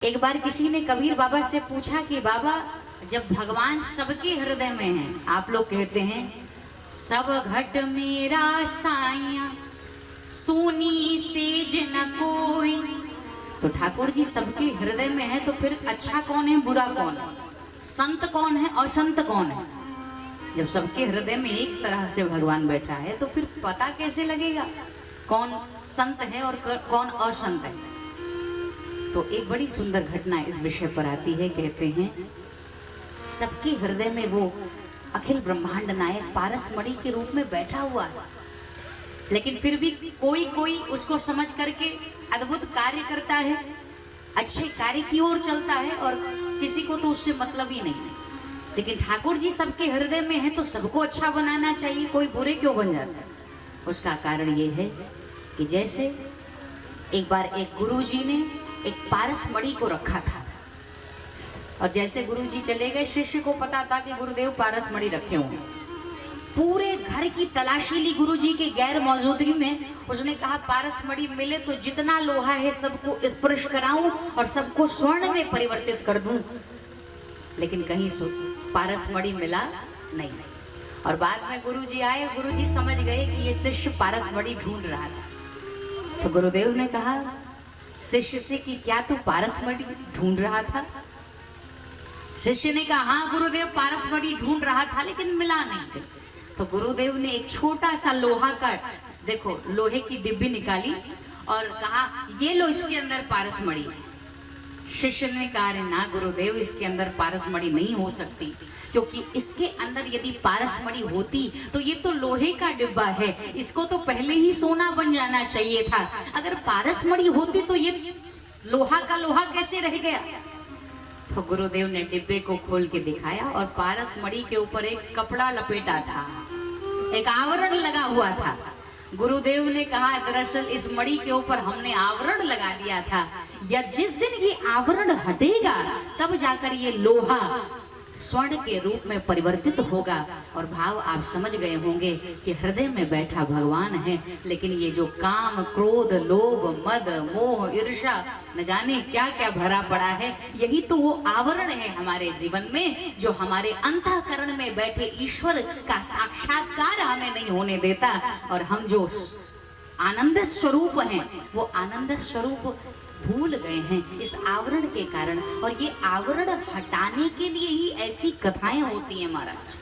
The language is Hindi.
एक बार किसी ने कबीर बाबा से पूछा कि बाबा, जब भगवान सबके हृदय में हैं, आप लोग कहते हैं सब घट मेरा साइया सोनी सेज न कोई, तो ठाकुर जी सबके हृदय में है, तो फिर अच्छा कौन है बुरा कौन है, संत कौन है असंत कौन है? जब सबके हृदय में एक तरह से भगवान बैठा है तो फिर पता कैसे लगेगा कौन संत है और कौन असंत है? तो एक बड़ी सुंदर घटना इस विषय पर आती है। कहते हैं सबके हृदय में वो अखिल ब्रह्मांड नायक पारसमणि के रूप में बैठा हुआ है, लेकिन फिर भी कोई कोई उसको समझ करके अद्भुत कार्य करता है, अच्छे कार्य की ओर चलता है, और किसी को तो उससे मतलब ही नहीं। लेकिन ठाकुर जी सबके हृदय में है तो सबको अच्छा बनाना चाहिए, कोई बुरे क्यों बन जाता है? उसका कारण ये है कि जैसे एक बार एक गुरुजी ने एक पारसमणि को रखा था, और जैसे गुरुजी चले गए, शिष्य को पता था कि गुरुदेव पारसमणि रखे हुए, पूरे घर की तलाशी ली गुरुजी के गैर मौजूदगी में। उसने कहा पारसमणि मिले तो जितना लोहा है सबको स्पर्श कराऊं और सबको स्वर्ण में परिवर्तित कर दूं, लेकिन कहीं पारसमणि मिला नहीं। और बाद में गुरुजी आए, गुरुजी समझ गए कि ये शिष्य पारसमणि ढूंढ रहा था। तो गुरुदेव ने कहा शिष्य से कि क्या तू पारसमणि ढूंढ रहा था? शिष्य ने कहा हाँ गुरुदेव, पारसमणि ढूंढ रहा था लेकिन मिला नहीं। तो गुरुदेव ने एक छोटा सा लोहा का, देखो लोहे की डिब्बी निकाली और कहा ये लो, इसके अंदर पारसमणि है। शिष्य ने कहा अरे ना गुरुदेव, इसके अंदर पारसमणि नहीं हो सकती, क्योंकि इसके अंदर यदि पारसमणि होती तो ये तो लोहे का डिब्बा है, इसको तो पहले ही सोना बन जाना चाहिए था। अगर पारसमणि होती तो ये लोहा का लोहा कैसे रह गया? तो गुरुदेव ने डिब्बे को खोल के दिखाया और पारसमणि के ऊपर एक कपड़ा लपेटा था, एक आवरण लगा हुआ था। गुरुदेव ने कहा दरअसल इस मणि के ऊपर हमने आवरण लगा दिया था, या जिस दिन ये आवरण हटेगा तब जाकर ये लोहा स्वर्ण के रूप में परिवर्तित होगा। और भाव आप समझ गए होंगे कि हृदय में बैठा भगवान है, लेकिन ये जो काम क्रोध लोभ मद मोह ईर्ष्या न जाने क्या क्या भरा पड़ा है, यही तो वो आवरण है हमारे जीवन में, जो हमारे अंतःकरण में बैठे ईश्वर का साक्षात्कार हमें नहीं होने देता। और हम जो आनंद स्वरूप हैं वो आनंद स्वरूप भूल गए हैं इस आवरण के कारण। और ये आवरण हटाने के लिए ही ऐसी कथाएं होती हैं महाराज।